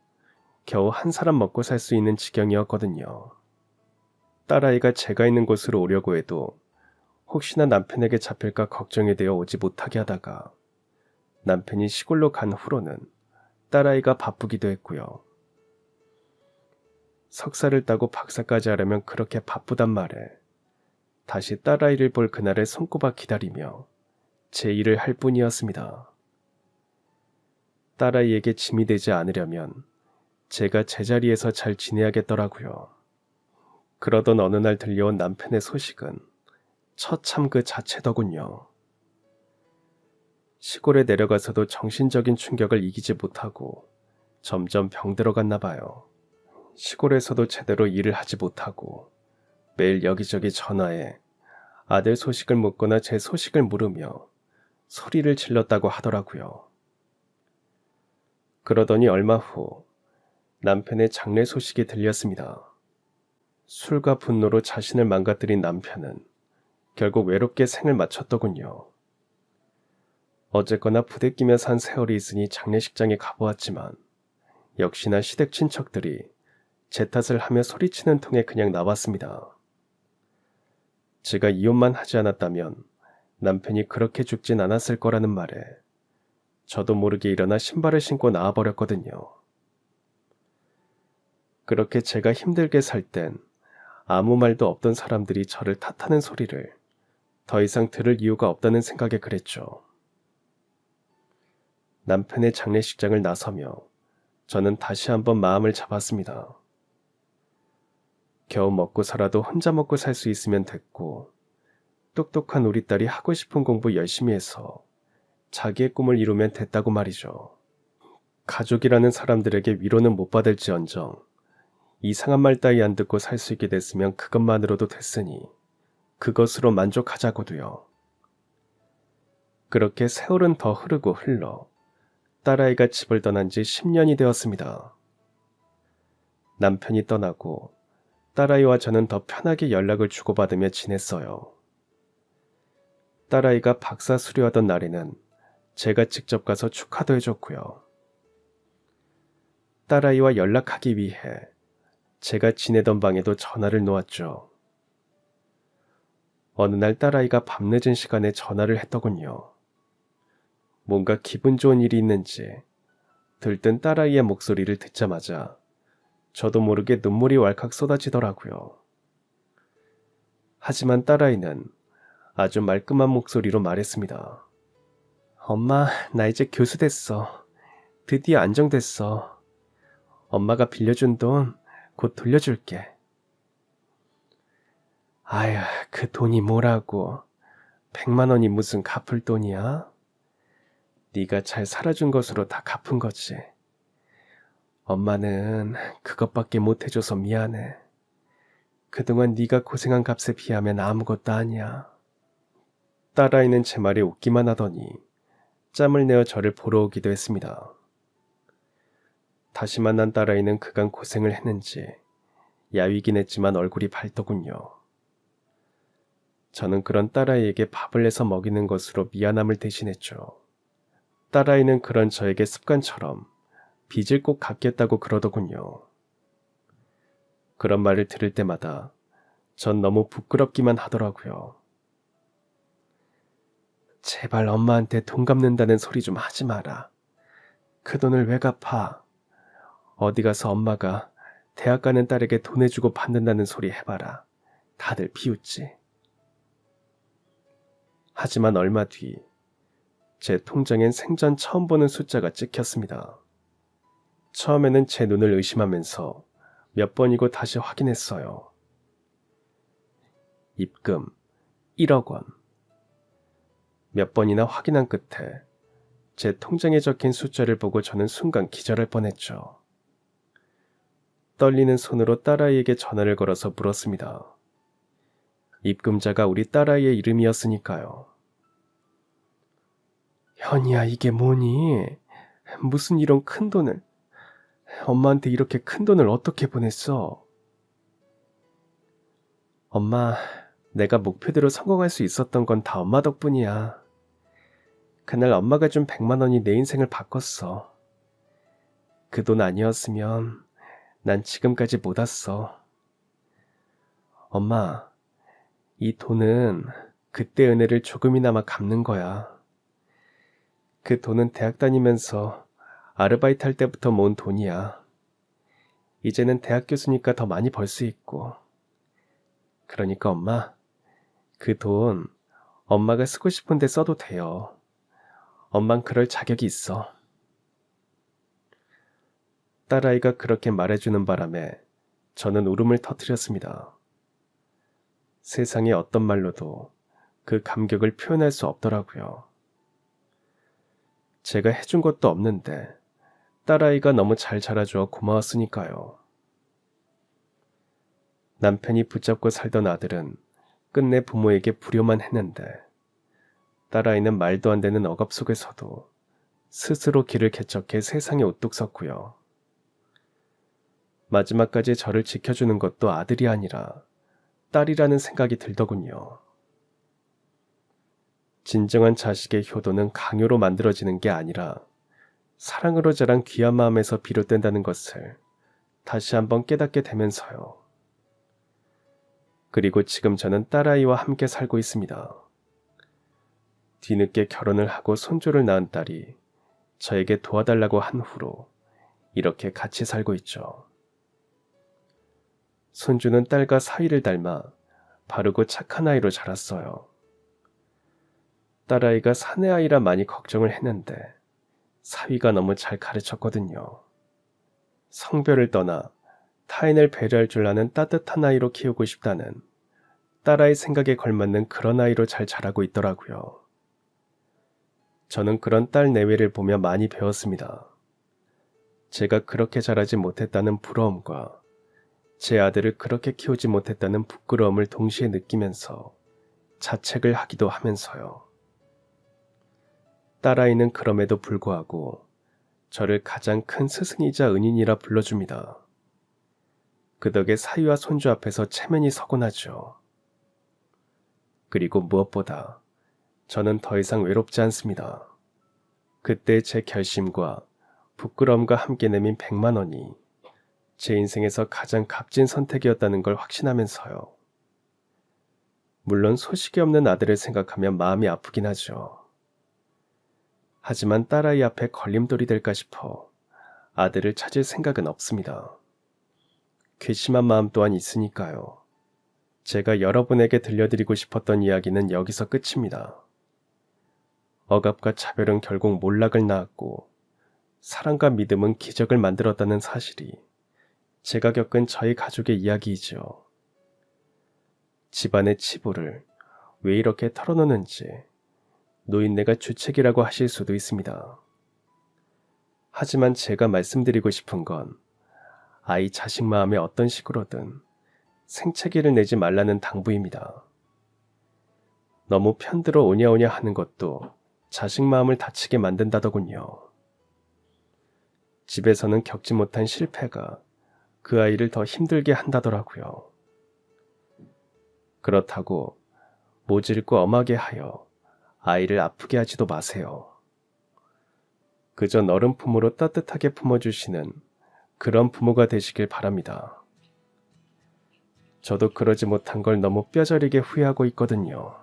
겨우 한 사람 먹고 살 수 있는 지경이었거든요. 딸아이가 제가 있는 곳으로 오려고 해도 혹시나 남편에게 잡힐까 걱정이 되어 오지 못하게 하다가 남편이 시골로 간 후로는 딸아이가 바쁘기도 했고요. 석사를 따고 박사까지 하려면 그렇게 바쁘단 말에 다시 딸아이를 볼 그날을 손꼽아 기다리며 제 일을 할 뿐이었습니다. 딸아이에게 짐이 되지 않으려면 제가 제자리에서 잘 지내야겠더라고요. 그러던 어느 날 들려온 남편의 소식은 처참 그 자체더군요. 시골에 내려가서도 정신적인 충격을 이기지 못하고 점점 병들어갔나 봐요. 시골에서도 제대로 일을 하지 못하고 매일 여기저기 전화해 아들 소식을 묻거나 제 소식을 물으며 소리를 질렀다고 하더라고요. 그러더니 얼마 후 남편의 장례 소식이 들렸습니다. 술과 분노로 자신을 망가뜨린 남편은 결국 외롭게 생을 마쳤더군요. 어쨌거나 부대끼며 산 세월이 있으니 장례식장에 가보았지만 역시나 시댁 친척들이 제 탓을 하며 소리치는 통에 그냥 나왔습니다. 제가 이혼만 하지 않았다면 남편이 그렇게 죽진 않았을 거라는 말에 저도 모르게 일어나 신발을 신고 나와버렸거든요. 그렇게 제가 힘들게 살 땐 아무 말도 없던 사람들이 저를 탓하는 소리를 더 이상 들을 이유가 없다는 생각에 그랬죠. 남편의 장례식장을 나서며 저는 다시 한번 마음을 잡았습니다. 겨우 먹고 살아도 혼자 먹고 살 수 있으면 됐고 똑똑한 우리 딸이 하고 싶은 공부 열심히 해서 자기의 꿈을 이루면 됐다고 말이죠. 가족이라는 사람들에게 위로는 못 받을지언정 이상한 말 따위 안 듣고 살 수 있게 됐으면 그것만으로도 됐으니 그것으로 만족하자고도요. 그렇게 세월은 더 흐르고 흘러 딸아이가 집을 떠난 지 10년이 되었습니다. 남편이 떠나고 딸아이와 저는 더 편하게 연락을 주고받으며 지냈어요. 딸아이가 박사 수료하던 날에는 제가 직접 가서 축하도 해줬고요. 딸아이와 연락하기 위해 제가 지내던 방에도 전화를 놓았죠. 어느 날 딸아이가 밤늦은 시간에 전화를 했더군요. 뭔가 기분 좋은 일이 있는지 들뜬 딸아이의 목소리를 듣자마자 저도 모르게 눈물이 왈칵 쏟아지더라고요. 하지만 딸아이는 아주 말끔한 목소리로 말했습니다. 엄마, 나 이제 교수 됐어. 드디어 안정됐어. 엄마가 빌려준 돈 곧 돌려줄게. 아휴, 그 돈이 뭐라고. 100만 원이 무슨 갚을 돈이야? 네가 잘 살아준 것으로 다 갚은 거지. 엄마는 그것밖에 못 해줘서 미안해. 그동안 네가 고생한 값에 비하면 아무것도 아니야. 딸아이는 제 말에 웃기만 하더니 짬을 내어 저를 보러 오기도 했습니다. 다시 만난 딸아이는 그간 고생을 했는지 야위긴 했지만 얼굴이 밝더군요. 저는 그런 딸아이에게 밥을 내서 먹이는 것으로 미안함을 대신했죠. 딸아이는 그런 저에게 습관처럼 빚을 꼭 갚겠다고 그러더군요. 그런 말을 들을 때마다 전 너무 부끄럽기만 하더라고요. 제발 엄마한테 돈 갚는다는 소리 좀 하지 마라. 그 돈을 왜 갚아? 어디 가서 엄마가 대학 가는 딸에게 돈 해주고 받는다는 소리 해봐라. 다들 비웃지. 하지만 얼마 뒤 제 통장엔 생전 처음 보는 숫자가 찍혔습니다. 처음에는 제 눈을 의심하면서 몇 번이고 다시 확인했어요. 입금 1억 원. 몇 번이나 확인한 끝에 제 통장에 적힌 숫자를 보고 저는 순간 기절할 뻔했죠. 떨리는 손으로 딸아이에게 전화를 걸어서 물었습니다. 입금자가 우리 딸아이의 이름이었으니까요. 현이야, 이게 뭐니? 무슨 이런 큰 돈을? 엄마한테 이렇게 큰 돈을 어떻게 보냈어? 엄마, 내가 목표대로 성공할 수 있었던 건 다 엄마 덕분이야. 그날 엄마가 준 100만 원이 내 인생을 바꿨어. 그 돈 아니었으면 난 지금까지 못 왔어. 엄마, 이 돈은 그때 은혜를 조금이나마 갚는 거야. 그 돈은 대학 다니면서 아르바이트 할 때부터 모은 돈이야. 이제는 대학 교수니까 더 많이 벌 수 있고. 그러니까 엄마, 그 돈 엄마가 쓰고 싶은데 써도 돼요. 엄만 그럴 자격이 있어. 딸아이가 그렇게 말해주는 바람에 저는 울음을 터뜨렸습니다. 세상에 어떤 말로도 그 감격을 표현할 수 없더라고요. 제가 해준 것도 없는데 딸아이가 너무 잘 자라주어 고마웠으니까요. 남편이 붙잡고 살던 아들은 끝내 부모에게 불효만 했는데 딸아이는 말도 안 되는 억압 속에서도 스스로 길을 개척해 세상에 우뚝 섰고요. 마지막까지 저를 지켜주는 것도 아들이 아니라 딸이라는 생각이 들더군요. 진정한 자식의 효도는 강요로 만들어지는 게 아니라 사랑으로 자란 귀한 마음에서 비롯된다는 것을 다시 한번 깨닫게 되면서요. 그리고 지금 저는 딸아이와 함께 살고 있습니다. 뒤늦게 결혼을 하고 손주를 낳은 딸이 저에게 도와달라고 한 후로 이렇게 같이 살고 있죠. 손주는 딸과 사위를 닮아 바르고 착한 아이로 자랐어요. 딸아이가 사내아이라 많이 걱정을 했는데 사위가 너무 잘 가르쳤거든요. 성별을 떠나 타인을 배려할 줄 아는 따뜻한 아이로 키우고 싶다는 딸아이 생각에 걸맞는 그런 아이로 잘 자라고 있더라고요. 저는 그런 딸 내외를 보며 많이 배웠습니다. 제가 그렇게 자라지 못했다는 부러움과 제 아들을 그렇게 키우지 못했다는 부끄러움을 동시에 느끼면서 자책을 하기도 하면서요. 딸아이는 그럼에도 불구하고 저를 가장 큰 스승이자 은인이라 불러줍니다. 그 덕에 사위와 손주 앞에서 체면이 서곤 하죠. 그리고 무엇보다 저는 더 이상 외롭지 않습니다. 그때 제 결심과 부끄러움과 함께 내민 100만 원이 제 인생에서 가장 값진 선택이었다는 걸 확신하면서요. 물론 소식이 없는 아들을 생각하면 마음이 아프긴 하죠. 하지만 딸아이 앞에 걸림돌이 될까 싶어 아들을 찾을 생각은 없습니다. 괘씸한 마음 또한 있으니까요. 제가 여러분에게 들려드리고 싶었던 이야기는 여기서 끝입니다. 억압과 차별은 결국 몰락을 낳았고 사랑과 믿음은 기적을 만들었다는 사실이 제가 겪은 저희 가족의 이야기이죠. 집안의 치부를 왜 이렇게 털어놓는지 노인네가 주책이라고 하실 수도 있습니다. 하지만 제가 말씀드리고 싶은 건 아이 자식 마음에 어떤 식으로든 생채기를 내지 말라는 당부입니다. 너무 편들어 오냐오냐 하는 것도 자식 마음을 다치게 만든다더군요. 집에서는 겪지 못한 실패가 그 아이를 더 힘들게 한다더라고요. 그렇다고 모질고 엄하게 하여 아이를 아프게 하지도 마세요. 그저 너른 품으로 따뜻하게 품어주시는 그런 부모가 되시길 바랍니다. 저도 그러지 못한 걸 너무 뼈저리게 후회하고 있거든요.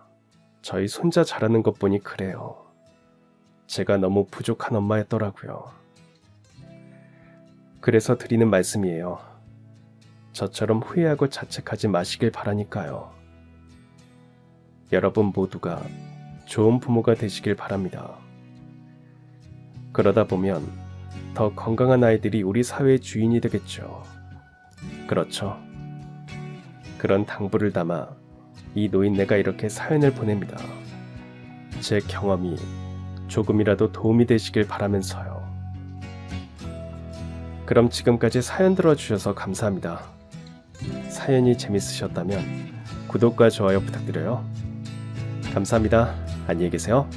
저희 손자 자라는 것 보니 그래요. 제가 너무 부족한 엄마였더라고요. 그래서 드리는 말씀이에요. 저처럼 후회하고 자책하지 마시길 바라니까요. 여러분 모두가 좋은 부모가 되시길 바랍니다. 그러다 보면 더 건강한 아이들이 우리 사회의 주인이 되겠죠. 그렇죠. 그런 당부를 담아 이 노인네가 이렇게 사연을 보냅니다. 제 경험이 조금이라도 도움이 되시길 바라면서요. 그럼 지금까지 사연 들어주셔서 감사합니다. 사연이 재밌으셨다면 구독과 좋아요 부탁드려요. 감사합니다. 안녕히 계세요.